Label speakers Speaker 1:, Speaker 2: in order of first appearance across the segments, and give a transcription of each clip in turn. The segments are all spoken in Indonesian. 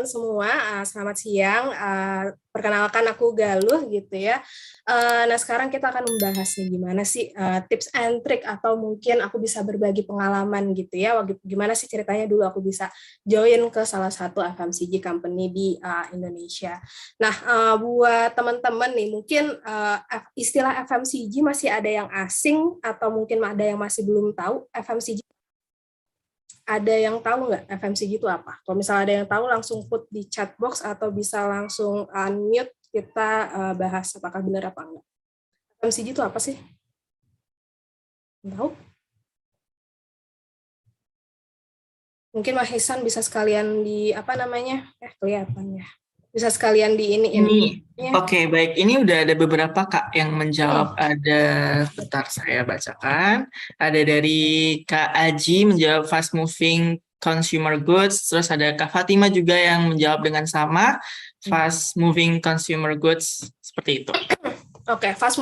Speaker 1: teman-teman semua, selamat siang. Perkenalkan aku Galuh gitu ya. Nah sekarang kita akan membahas nih gimana sih tips and trick atau mungkin aku bisa berbagi pengalaman gitu ya. Gimana sih ceritanya dulu aku bisa join ke salah satu FMCG company di Indonesia. Nah buat teman-teman nih mungkin istilah FMCG masih ada yang asing atau mungkin ada yang masih belum tahu FMCG. Ada yang tahu nggak FMCG itu apa? Kalau misalnya ada yang tahu, langsung put di chat box atau bisa langsung unmute, kita bahas apakah benar apa enggak. FMCG itu apa sih? Tahu? Mungkin Mas Hisan bisa sekalian di, apa namanya, kelihatan ya. Bisa sekalian di
Speaker 2: Ini, oke, baik. Ini udah ada beberapa Kak yang menjawab. Ada, bentar saya bacakan. Ada dari Kak Aji menjawab fast moving consumer goods. Terus ada Kak Fatima juga yang menjawab dengan sama, fast moving consumer goods, seperti itu.
Speaker 1: Oke, fast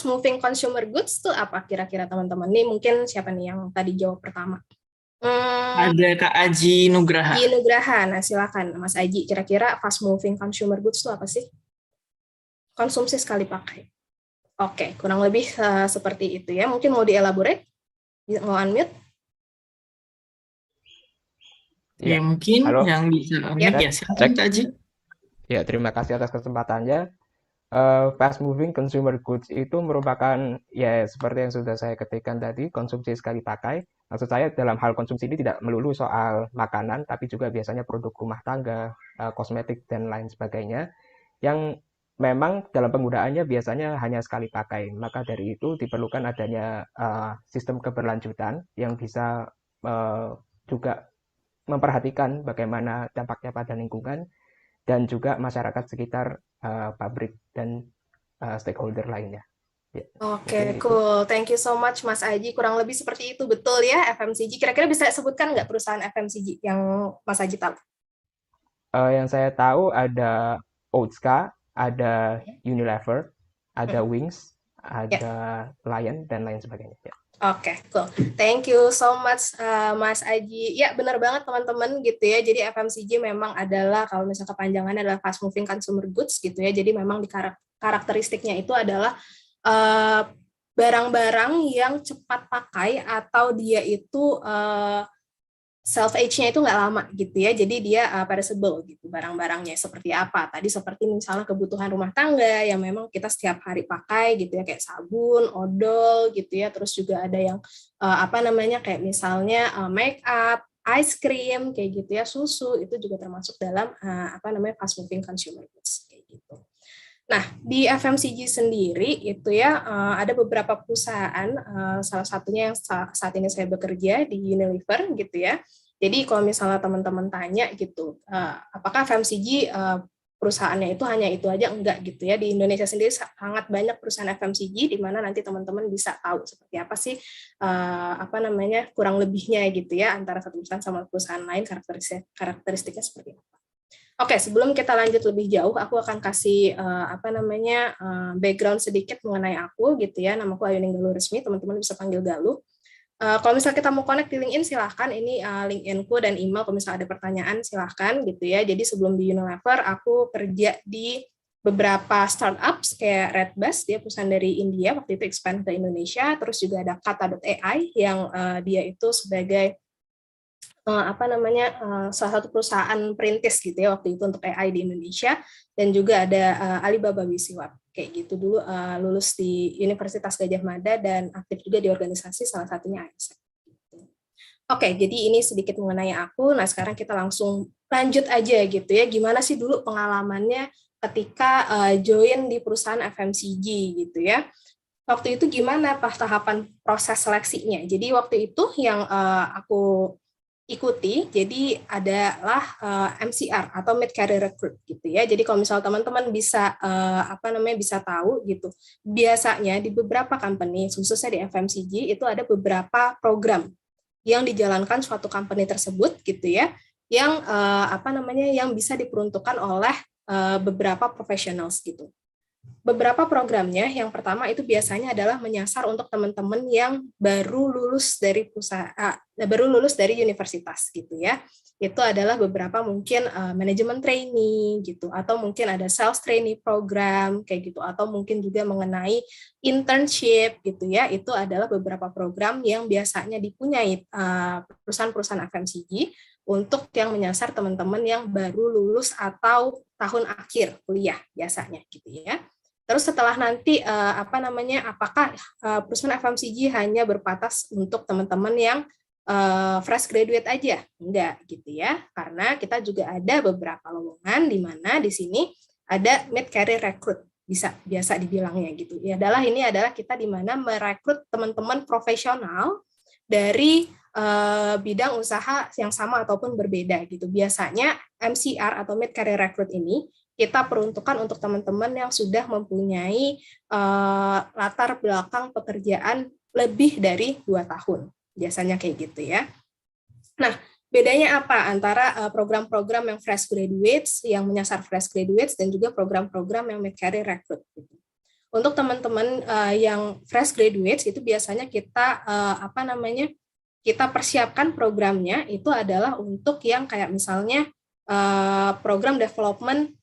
Speaker 1: moving consumer goods itu apa kira-kira teman-teman? Nih mungkin siapa nih yang tadi jawab pertama?
Speaker 2: Ada Kak Aji Nugraha.
Speaker 1: Aji Nugraha, nah silakan Mas Aji. Kira-kira fast moving consumer goods itu apa sih? Konsumsi sekali pakai. Oke, kurang lebih seperti itu ya. Mungkin mau dielaborate? Mau unmute?
Speaker 2: Ya, mungkin
Speaker 3: halo.
Speaker 2: yang bisa unmute ya, silakan Kak Aji.
Speaker 3: Ya, terima kasih atas kesempatannya. Fast moving consumer goods itu merupakan ya seperti yang sudah saya ketikkan tadi, konsumsi sekali pakai. Maksud saya dalam hal konsumsi ini tidak melulu soal makanan, tapi juga biasanya produk rumah tangga, kosmetik dan lain sebagainya yang memang dalam penggunaannya biasanya hanya sekali pakai. Maka dari itu diperlukan adanya sistem keberlanjutan yang bisa juga memperhatikan bagaimana dampaknya pada lingkungan dan juga masyarakat sekitar pabrik dan stakeholder lainnya.
Speaker 1: Oke, cool. Thank you so much Mas Aji. Kurang lebih seperti itu, betul ya FMCG. Kira-kira bisa sebutkan nggak perusahaan FMCG yang Mas Aji tahu?
Speaker 3: Yang saya tahu ada Oatska, ada Unilever, ada Wings, ada Lion, dan lain sebagainya.
Speaker 1: Oke, cool. Thank you so much Mas Aji. Ya, benar banget teman-teman gitu ya. Jadi FMCG memang adalah, kalau misalnya kepanjangannya adalah fast moving consumer goods gitu ya. Jadi memang di karakteristiknya itu adalah barang-barang yang cepat pakai atau dia itu self age-nya itu nggak lama gitu ya, jadi dia perishable gitu barang-barangnya. Seperti apa? Tadi seperti misalnya kebutuhan rumah tangga yang memang kita setiap hari pakai gitu ya, kayak sabun, odol gitu ya. Terus juga ada yang kayak misalnya make up, ice cream kayak gitu ya, susu itu juga termasuk dalam fast moving consumer goods kayak gitu. Nah, di FMCG sendiri itu ya ada beberapa perusahaan, salah satunya yang saat ini saya bekerja di Unilever gitu ya. Jadi kalau misalnya teman-teman tanya gitu, apakah FMCG perusahaannya itu hanya itu aja, enggak gitu ya. Di Indonesia sendiri sangat banyak perusahaan FMCG di mana nanti teman-teman bisa tahu seperti apa sih kurang lebihnya gitu ya antara satu perusahaan sama perusahaan lain, karakteristiknya seperti apa. Oke, sebelum kita lanjut lebih jauh, aku akan kasih background sedikit mengenai aku gitu ya. Namaku Ayuning Galuh Resmi, teman-teman bisa panggil Galuh. Kalau misalnya kita mau connect di LinkedIn, silahkan. Ini LinkedIn-ku dan email, kalau misalnya ada pertanyaan, silahkan gitu ya. Jadi sebelum di Unilever, aku kerja di beberapa startups kayak Redbus, dia perusahaan dari India, waktu itu expand ke Indonesia. Terus juga ada Kata.ai yang dia itu sebagai salah satu perusahaan perintis gitu ya waktu itu untuk AI di Indonesia, dan juga ada Alibaba Wisiwap kayak gitu dulu, lulus di Universitas Gadjah Mada dan aktif juga di organisasi salah satunya ASN. Oke, jadi ini sedikit mengenai aku. Nah sekarang kita langsung lanjut aja gitu ya, gimana sih dulu pengalamannya ketika join di perusahaan FMCG gitu ya. Waktu itu gimana tahapan proses seleksinya? Jadi waktu itu yang aku ikuti, jadi adalah MCR atau Mid Career Recruit gitu ya. Jadi kalau misal teman-teman bisa bisa tahu gitu, biasanya di beberapa company, khususnya di FMCG itu ada beberapa program yang dijalankan suatu company tersebut gitu ya, yang yang bisa diperuntukkan oleh beberapa professionals gitu. Beberapa programnya, yang pertama itu biasanya adalah menyasar untuk teman-teman yang baru lulus dari baru lulus dari universitas gitu ya. Itu adalah beberapa mungkin manajemen trainee gitu, atau mungkin ada sales trainee program kayak gitu, atau mungkin juga mengenai internship gitu ya. Itu adalah beberapa program yang biasanya dipunyai perusahaan-perusahaan FMCG untuk yang menyasar teman-teman yang baru lulus atau tahun akhir kuliah biasanya gitu ya. Terus setelah nanti apakah perusahaan FMCG hanya berbatas untuk teman-teman yang fresh graduate aja? Enggak gitu ya, karena kita juga ada beberapa lowongan di mana di sini ada mid career recruit, biasa dibilangnya gitu. Ya ini adalah kita di mana merekrut teman-teman profesional dari bidang usaha yang sama ataupun berbeda gitu. Biasanya MCR atau mid career recruit ini kita peruntukkan untuk teman-teman yang sudah mempunyai latar belakang pekerjaan lebih dari 2 tahun. Biasanya kayak gitu ya. Nah, bedanya apa antara program-program yang fresh graduates, yang menyasar fresh graduates, dan juga program-program yang mid-career recruit. Untuk teman-teman yang fresh graduates, itu biasanya kita kita persiapkan programnya, itu adalah untuk yang kayak misalnya program development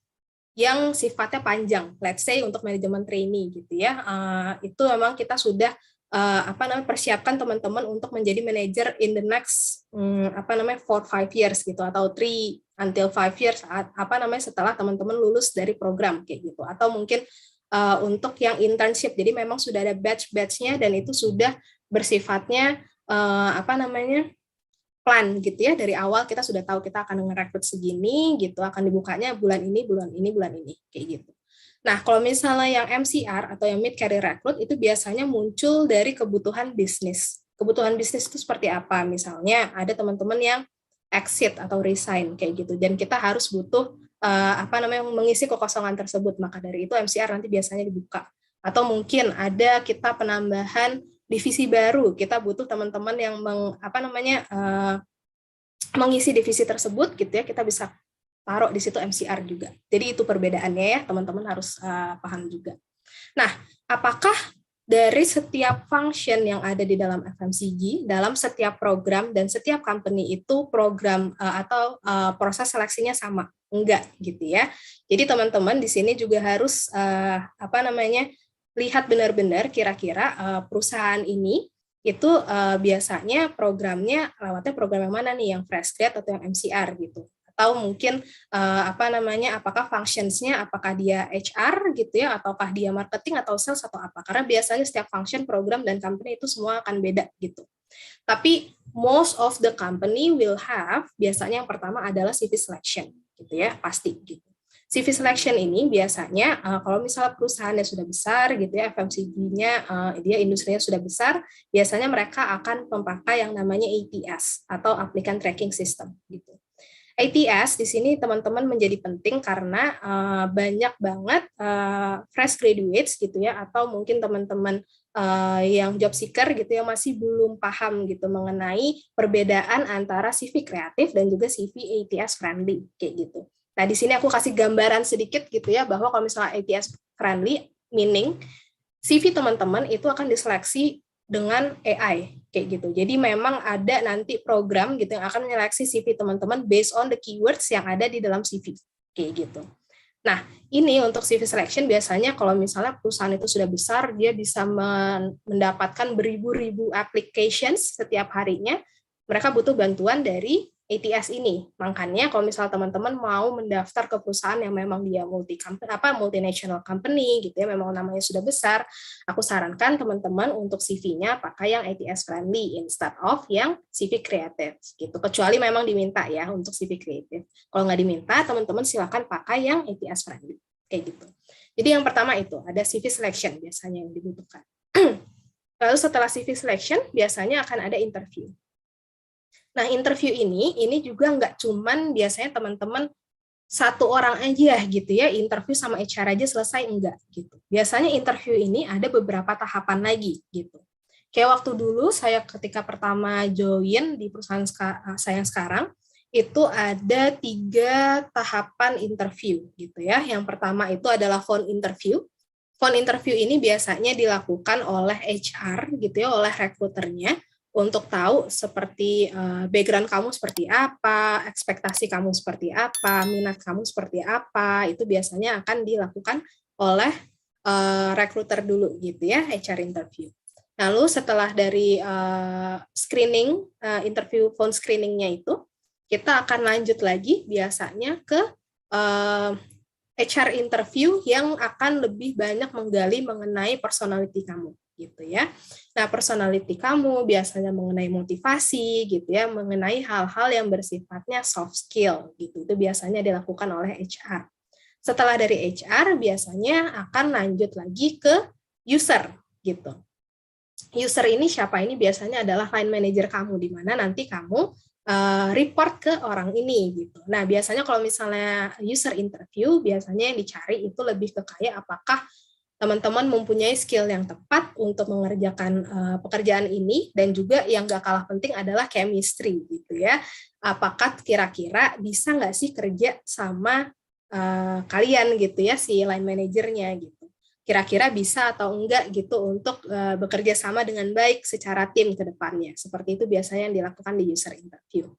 Speaker 1: yang sifatnya panjang, let's say untuk manajemen trainee gitu ya, itu memang kita sudah persiapkan teman-teman untuk menjadi manager in the next 4-5 years gitu, atau 3 until 5 years setelah teman-teman lulus dari program kayak gitu, atau mungkin untuk yang internship, jadi memang sudah ada batch-batchnya dan itu sudah bersifatnya plan gitu ya, dari awal kita sudah tahu kita akan ngerekrut segini gitu, akan dibukanya bulan ini, kayak gitu. Nah, kalau misalnya yang MCR atau yang mid career recruit itu biasanya muncul dari kebutuhan bisnis. Kebutuhan bisnis itu seperti apa? Misalnya ada teman-teman yang exit atau resign kayak gitu, dan kita harus butuh mengisi kekosongan tersebut. Maka dari itu MCR nanti biasanya dibuka. Atau mungkin ada kita penambahan divisi baru, kita butuh teman-teman yang mengisi divisi tersebut gitu ya, kita bisa taruh di situ MCR juga. Jadi itu perbedaannya ya, teman-teman harus paham juga. Nah, apakah dari setiap function yang ada di dalam FMCG, dalam setiap program dan setiap company itu program atau proses seleksinya sama? Enggak gitu ya. Jadi teman-teman di sini juga harus lihat benar-benar kira-kira perusahaan ini itu biasanya programnya lewatnya program yang mana nih, yang fresh grad atau yang MCR gitu, atau mungkin apakah functions-nya, apakah dia HR gitu ya, ataukah dia marketing atau sales atau apa, karena biasanya setiap function, program, dan company itu semua akan beda gitu. Tapi most of the company will have, biasanya yang pertama adalah CV selection gitu ya, pasti gitu. CV selection ini biasanya kalau misalnya perusahaannya sudah besar gitu ya, FMCG-nya dia industrinya sudah besar, biasanya mereka akan memakai yang namanya ATS atau Applicant Tracking System gitu. ATS di sini teman-teman menjadi penting karena banyak banget fresh graduates gitu ya, atau mungkin teman-teman yang job seeker gitu ya masih belum paham gitu mengenai perbedaan antara CV kreatif dan juga CV ATS friendly kayak gitu. Nah, di sini aku kasih gambaran sedikit gitu ya, bahwa kalau misalnya ATS friendly, meaning CV teman-teman itu akan diseleksi dengan AI, kayak gitu. Jadi memang ada nanti program gitu yang akan menyeleksi CV teman-teman based on the keywords yang ada di dalam CV, kayak gitu. Nah, ini untuk CV selection biasanya kalau misalnya perusahaan itu sudah besar, dia bisa mendapatkan beribu-ribu applications setiap harinya, mereka butuh bantuan dari ATS ini. Makanya kalau misalnya teman-teman mau mendaftar ke perusahaan yang memang dia multinational company gitu ya, memang namanya sudah besar, aku sarankan teman-teman untuk CV-nya pakai yang ATS friendly instead of yang CV kreatif gitu. Kecuali memang diminta ya untuk CV kreatif. Kalau nggak diminta, teman-teman silakan pakai yang ATS friendly kayak gitu. Jadi yang pertama itu ada CV selection biasanya yang dibutuhkan. Lalu setelah CV selection biasanya akan ada interview. Nah, interview ini juga nggak cuman biasanya teman-teman satu orang aja gitu ya, interview sama HR aja selesai, enggak gitu. Biasanya interview ini ada beberapa tahapan lagi gitu. Kayak waktu dulu saya ketika pertama join di perusahaan saya sekarang, itu ada 3 tahapan interview gitu ya. Yang pertama itu adalah phone interview, phone interview ini biasanya dilakukan oleh HR gitu ya, oleh rekruternya untuk tahu seperti background kamu seperti apa, ekspektasi kamu seperti apa, minat kamu seperti apa, itu biasanya akan dilakukan oleh rekruter dulu gitu ya, HR interview. Lalu setelah dari screening, interview phone screeningnya itu, kita akan lanjut lagi biasanya ke HR interview yang akan lebih banyak menggali mengenai personality kamu gitu ya. Nah, personality kamu biasanya mengenai motivasi gitu ya, mengenai hal-hal yang bersifatnya soft skill gitu. Itu biasanya dilakukan oleh HR. Setelah dari HR biasanya akan lanjut lagi ke user gitu. User ini siapa? Ini biasanya adalah line manager kamu, di mana nanti kamu report ke orang ini gitu. Nah, biasanya kalau misalnya user interview, biasanya yang dicari itu lebih ke kayak apakah teman-teman mempunyai skill yang tepat untuk mengerjakan pekerjaan ini, dan juga yang gak kalah penting adalah chemistry gitu ya. Apakah kira-kira bisa nggak sih kerja sama kalian gitu ya, si line manajernya gitu. Kira-kira bisa atau enggak gitu untuk bekerja sama dengan baik secara tim ke depannya. Seperti itu biasanya yang dilakukan di user interview.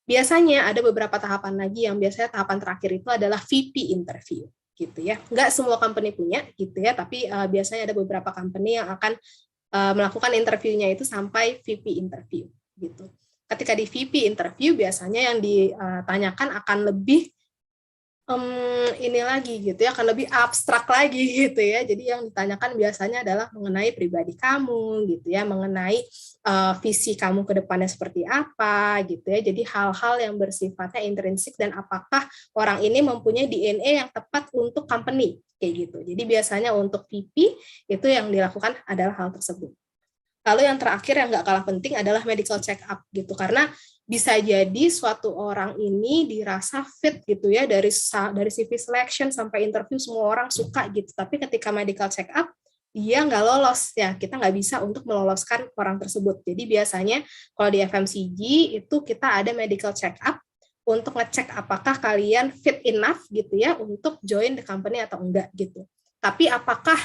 Speaker 1: Biasanya ada beberapa tahapan lagi yang biasanya tahapan terakhir itu adalah VP interview gitu ya. Enggak semua company punya gitu ya, tapi biasanya ada beberapa company yang akan melakukan interviewnya itu sampai VP interview gitu. Ketika di VP interview biasanya yang ditanyakan akan lebih ini lagi gitu ya, akan lebih abstrak lagi gitu ya. Jadi yang ditanyakan biasanya adalah mengenai pribadi kamu gitu ya, mengenai visi kamu ke depannya seperti apa gitu ya. Jadi hal-hal yang bersifatnya intrinsik dan apakah orang ini mempunyai DNA yang tepat untuk company kayak gitu. Jadi biasanya untuk VP itu yang dilakukan adalah hal tersebut. Lalu yang terakhir yang nggak kalah penting adalah medical check up gitu, karena bisa jadi suatu orang ini dirasa fit gitu ya, dari CV selection sampai interview semua orang suka gitu, tapi ketika medical check up dia nggak lolos ya, kita nggak bisa untuk meloloskan orang tersebut. Jadi biasanya kalau di FMCG itu kita ada medical check up untuk ngecek apakah kalian fit enough gitu ya untuk join the company atau enggak gitu. Tapi apakah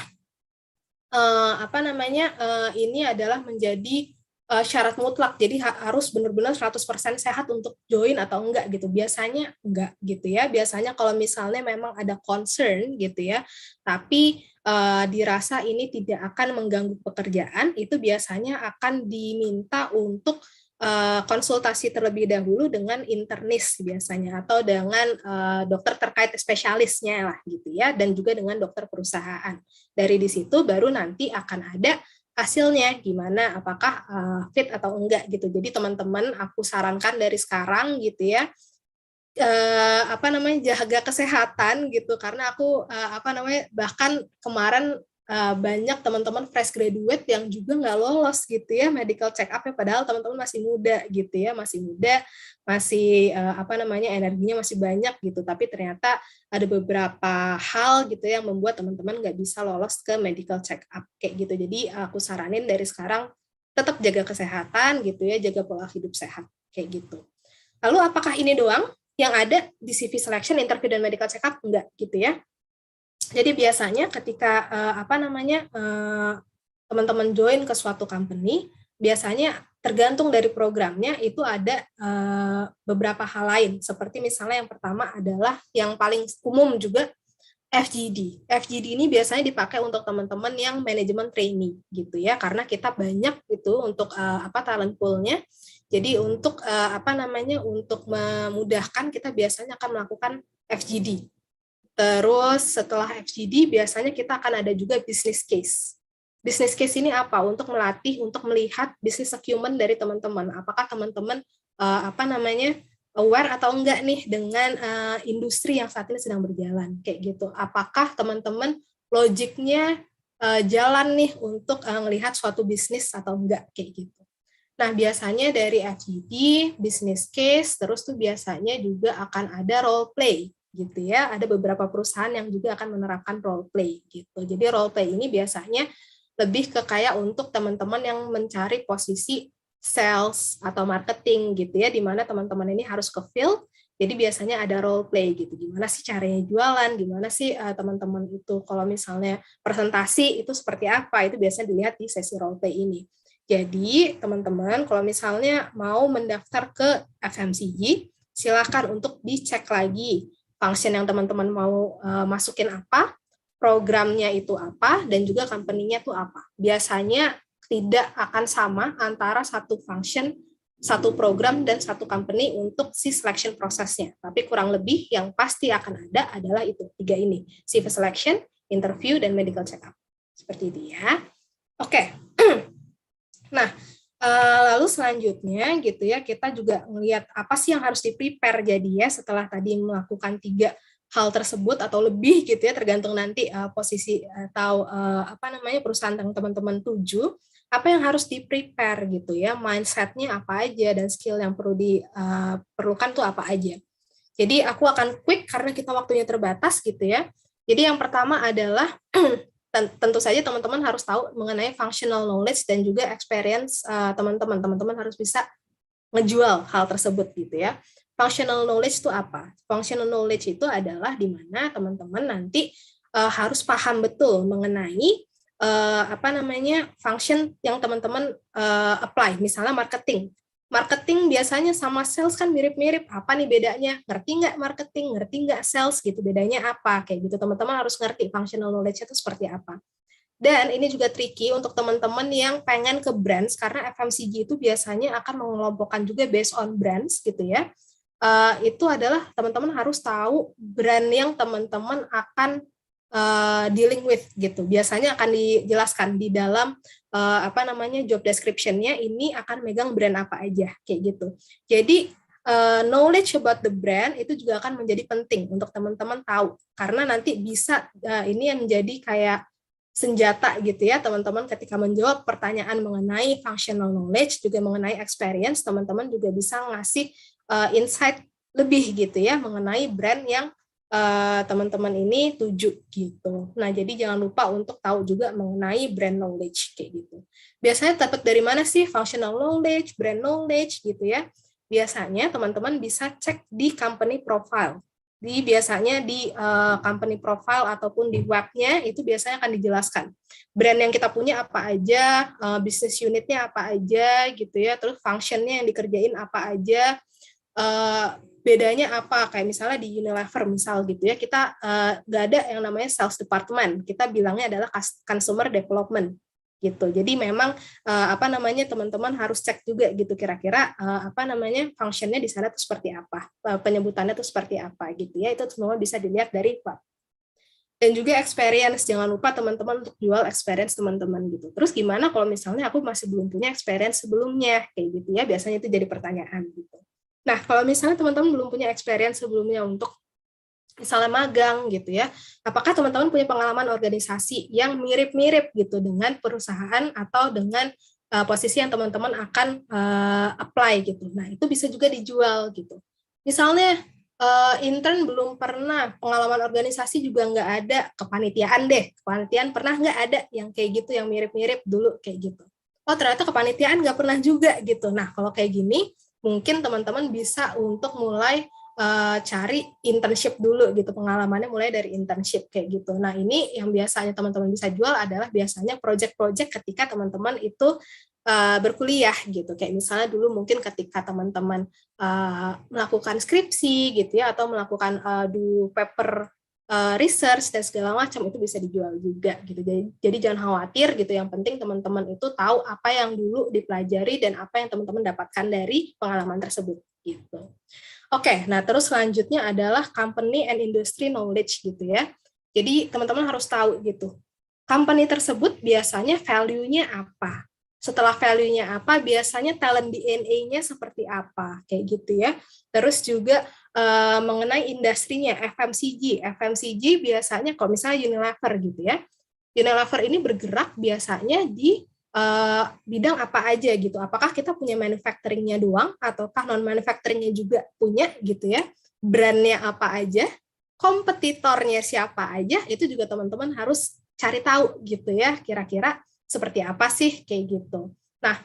Speaker 1: ini adalah menjadi syarat mutlak, jadi harus benar-benar 100% sehat untuk join atau enggak gitu. Biasanya enggak gitu ya. Biasanya kalau misalnya memang ada concern gitu ya, tapi dirasa ini tidak akan mengganggu pekerjaan, itu biasanya akan diminta untuk konsultasi terlebih dahulu dengan internis biasanya, atau dengan dokter terkait spesialisnya lah gitu ya, dan juga dengan dokter perusahaan. Dari di situ baru nanti akan ada hasilnya gimana, apakah fit atau enggak gitu. Jadi teman-teman aku sarankan dari sekarang gitu ya, jaga kesehatan gitu, karena aku bahkan kemarin banyak teman-teman fresh graduate yang juga nggak lolos gitu ya medical check up, padahal teman-teman masih muda gitu ya, masih energinya masih banyak gitu, tapi ternyata ada beberapa hal gitu yang membuat teman-teman nggak bisa lolos ke medical check up kayak gitu. Jadi aku saranin dari sekarang tetap jaga kesehatan gitu ya, jaga pola hidup sehat kayak gitu. Lalu apakah ini doang yang ada di CV selection, interview, dan medical check up? Enggak gitu ya. Jadi biasanya ketika teman-teman join ke suatu company, biasanya tergantung dari programnya itu ada beberapa hal lain. Seperti misalnya yang pertama adalah yang paling umum juga FGD. FGD ini biasanya dipakai untuk teman-teman yang manajemen trainee gitu ya, karena kita banyak gitu untuk talent pool-nya. Jadi untuk untuk memudahkan kita biasanya akan melakukan FGD. Terus setelah FGD biasanya kita akan ada juga business case. Business case ini apa? Untuk melatih, untuk melihat business acumen dari teman-teman. Apakah teman-teman aware atau enggak nih dengan industri yang saat ini sedang berjalan kayak gitu. Apakah teman-teman logiknya jalan nih untuk melihat suatu bisnis atau enggak kayak gitu. Nah, biasanya dari FGD, business case, terus tuh biasanya juga akan ada role play gitu ya. Ada beberapa perusahaan yang juga akan menerapkan role play gitu. Jadi role play ini biasanya lebih ke kayak untuk teman-teman yang mencari posisi sales atau marketing gitu ya, di mana teman-teman ini harus ke field Jadi biasanya ada role play gitu. Gimana sih caranya jualan, gimana sih teman-teman itu kalau misalnya presentasi itu seperti apa, itu biasanya dilihat di sesi role play ini. Jadi teman-teman kalau misalnya mau mendaftar ke FMCG, silakan untuk dicek lagi function yang teman-teman mau masukin apa, programnya itu apa, dan juga company-nya itu apa. Biasanya tidak akan sama antara satu function, satu program, dan satu company untuk si selection prosesnya. Tapi kurang lebih yang pasti akan ada adalah itu, 3 ini. CV selection, interview, dan medical check-up. Seperti itu ya. Oke. Nah, lalu selanjutnya gitu ya, kita juga melihat apa sih yang harus di-prepare jadi ya setelah tadi melakukan 3 hal tersebut atau lebih gitu ya, tergantung nanti posisi atau perusahaan yang teman-teman tuju, apa yang harus di-prepare gitu ya, mindset-nya apa aja dan skill yang perlu diperlukan tuh apa aja. Jadi aku akan quick karena kita waktunya terbatas gitu ya. Jadi yang pertama adalah tentu saja teman-teman harus tahu mengenai functional knowledge dan juga experience teman-teman. Teman-teman harus bisa ngejual hal tersebut gitu ya. Functional knowledge itu apa? Functional knowledge itu adalah di mana teman-teman nanti harus paham betul mengenai function yang teman-teman apply. Misalnya marketing. Marketing biasanya sama sales kan mirip-mirip. Apa nih bedanya? Ngerti nggak marketing? Ngerti nggak sales gitu? Bedanya apa? Kayak gitu teman-teman harus ngerti functional knowledge itu seperti apa. Dan ini juga tricky untuk teman-teman yang pengen ke brands, karena FMCG itu biasanya akan mengelompokkan juga based on brands gitu ya. Itu adalah teman-teman harus tahu brand yang teman-teman akan dealing with gitu. Biasanya akan dijelaskan di dalam job description-nya ini akan megang brand apa aja kayak gitu. Jadi knowledge about the brand itu juga akan menjadi penting untuk teman-teman tahu, karena nanti bisa ini yang menjadi kayak senjata gitu ya teman-teman ketika menjawab pertanyaan mengenai functional knowledge, juga mengenai experience, teman-teman juga bisa ngasih insight lebih gitu ya mengenai brand yang teman-teman ini tuju gitu. Nah, jadi jangan lupa untuk tahu juga mengenai brand knowledge kayak gitu. Biasanya dapat dari mana sih functional knowledge, brand knowledge gitu ya? Biasanya teman-teman bisa cek di company profile. Biasanya di company profile ataupun di webnya itu biasanya akan dijelaskan brand yang kita punya apa aja, business unitnya apa aja gitu ya, terus functionnya yang dikerjain apa aja, bedanya apa, kayak misalnya di Unilever misal gitu ya, kita nggak ada yang namanya sales department, kita bilangnya adalah consumer development gitu. Jadi memang teman-teman harus cek juga gitu kira-kira functionnya di sana itu seperti apa, penyebutannya itu seperti apa gitu ya, itu semua bisa dilihat dari web. Dan juga experience, jangan lupa teman-teman untuk jual experience teman-teman gitu. Terus gimana kalau misalnya aku masih belum punya experience sebelumnya kayak gitu ya, biasanya itu jadi pertanyaan gitu. Nah, kalau misalnya teman-teman belum punya experience sebelumnya untuk misalnya magang gitu ya, apakah teman-teman punya pengalaman organisasi yang mirip-mirip gitu dengan perusahaan atau dengan posisi yang teman-teman akan apply gitu. Nah, itu bisa juga dijual gitu. Misalnya intern belum pernah, pengalaman organisasi juga nggak ada, kepanitiaan deh, kepanitiaan pernah nggak ada yang kayak gitu, yang mirip-mirip dulu kayak gitu. Oh, ternyata kepanitiaan nggak pernah juga gitu. Nah, kalau kayak gini, mungkin teman-teman bisa untuk mulai cari internship dulu gitu, pengalamannya mulai dari internship kayak gitu. Nah, ini yang biasanya teman-teman bisa jual adalah biasanya project-project ketika teman-teman itu berkuliah gitu. Kayak misalnya dulu mungkin ketika teman-teman melakukan skripsi gitu ya, atau melakukan do paper research dan segala macam, itu bisa dijual juga gitu. Jadi jangan khawatir gitu, yang penting teman-teman itu tahu apa yang dulu dipelajari dan apa yang teman-teman dapatkan dari pengalaman tersebut gitu. Oke, nah terus selanjutnya adalah company and industry knowledge gitu ya. Jadi teman-teman harus tahu gitu, company tersebut biasanya value-nya apa. Setelah value-nya apa, biasanya talent DNA-nya seperti apa, kayak gitu ya. Terus juga mengenai industrinya, FMCG. FMCG biasanya kalau misalnya Unilever gitu ya, Unilever ini bergerak biasanya di bidang apa aja gitu. Apakah kita punya manufacturing-nya doang, ataukah non-manufacturing-nya juga punya gitu ya. Brand-nya apa aja, kompetitornya siapa aja, itu juga teman-teman harus cari tahu gitu ya, kira-kira seperti apa sih kayak gitu. Nah,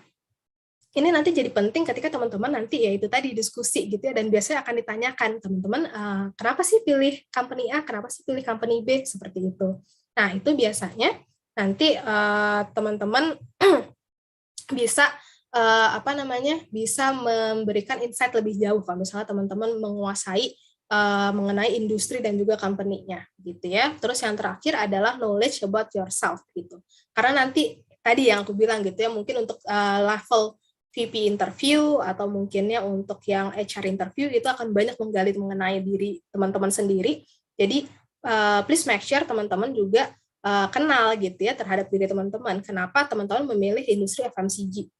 Speaker 1: ini nanti jadi penting ketika teman-teman nanti ya itu tadi diskusi gitu ya, dan biasanya akan ditanyakan teman-teman, kenapa sih pilih company A, kenapa sih pilih company B, seperti itu. Nah itu biasanya nanti teman-teman bisa bisa memberikan insight lebih jauh kalau misalnya teman-teman menguasai mengenai industri dan juga company-nya gitu ya. Terus yang terakhir adalah knowledge about yourself gitu. Karena nanti tadi yang aku bilang gitu ya, mungkin untuk level VP interview atau mungkinnya untuk yang HR interview itu akan banyak menggali mengenai diri teman-teman sendiri. Jadi please make sure teman-teman juga kenal gitu ya terhadap diri teman-teman. Kenapa teman-teman memilih industri FMCG?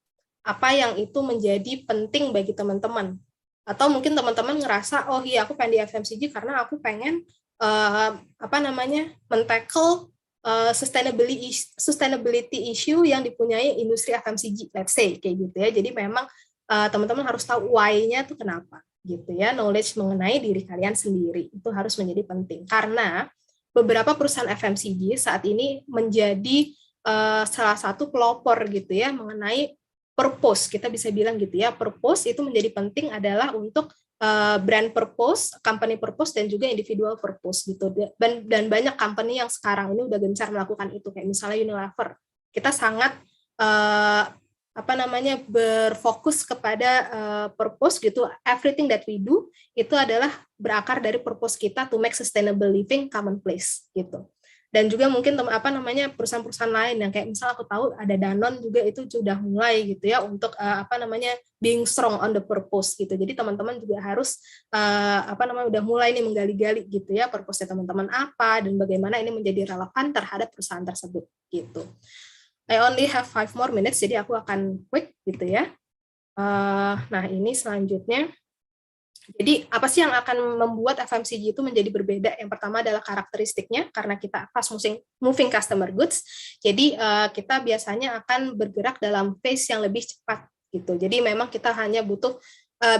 Speaker 1: Apa yang itu menjadi penting bagi teman-teman? Atau mungkin teman-teman ngerasa, oh iya aku pengen di FMCG karena aku pengen men-tackle sustainability issue yang dipunyai industri FMCG, let's say kayak gitu ya. Jadi memang teman-teman harus tahu why-nya tuh kenapa gitu ya. Knowledge mengenai diri kalian sendiri itu harus menjadi penting karena beberapa perusahaan FMCG saat ini menjadi salah satu pelopor gitu ya mengenai purpose, kita bisa bilang gitu ya, purpose itu menjadi penting adalah untuk brand purpose, company purpose, dan juga individual purpose gitu. Dan banyak company yang sekarang ini udah gencar melakukan itu, kayak misalnya Unilever. Kita sangat berfokus kepada purpose gitu. Everything that we do itu adalah berakar dari purpose kita to make sustainable living commonplace gitu. Dan juga mungkin perusahaan-perusahaan lain yang kayak misalnya aku tahu ada Danone juga itu sudah mulai gitu ya untuk being strong on the purpose gitu. Jadi teman-teman juga harus udah mulai nih menggali-gali gitu ya purpose-nya teman-teman apa dan bagaimana ini menjadi relevan terhadap perusahaan tersebut gitu. I only have 5 more minutes jadi aku akan quick gitu ya. Nah ini selanjutnya. Jadi apa sih yang akan membuat FMCG itu menjadi berbeda? Yang pertama adalah karakteristiknya, karena kita fast moving customer goods. Jadi kita biasanya akan bergerak dalam pace yang lebih cepat gitu. Jadi memang kita hanya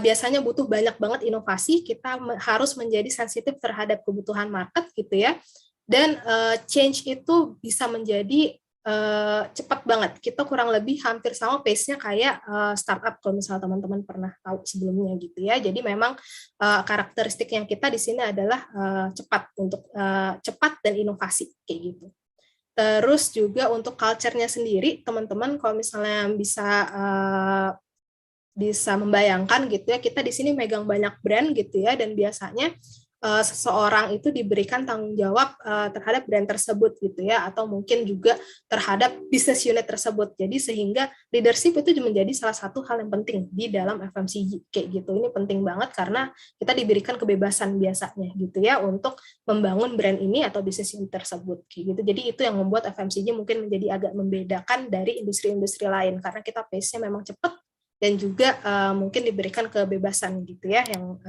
Speaker 1: biasanya butuh banyak banget inovasi. Kita harus menjadi sensitif terhadap kebutuhan market gitu ya. Dan change itu bisa menjadi cepat banget. Kita kurang lebih hampir sama pace-nya kayak startup kalau misalnya teman-teman pernah tahu sebelumnya gitu ya. Jadi memang karakteristik yang kita di sini adalah cepat dan inovasi kayak gitu. Terus juga untuk culture-nya sendiri, teman-teman kalau misalnya bisa membayangkan gitu ya, kita di sini megang banyak brand gitu ya, dan biasanya seseorang itu diberikan tanggung jawab terhadap brand tersebut gitu ya, atau mungkin juga terhadap business unit tersebut. Jadi sehingga leadership itu menjadi salah satu hal yang penting di dalam FMCG kayak gitu. Ini penting banget karena kita diberikan kebebasan biasanya gitu ya untuk membangun brand ini atau business unit tersebut kayak gitu. Jadi itu yang membuat FMCG mungkin menjadi agak membedakan dari industri-industri lain karena kita pace-nya memang cepat dan juga mungkin diberikan kebebasan gitu ya yang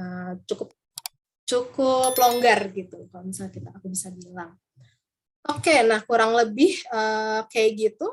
Speaker 1: cukup longgar gitu kalau misalnya aku bisa bilang. Oke, nah kurang lebih kayak gitu.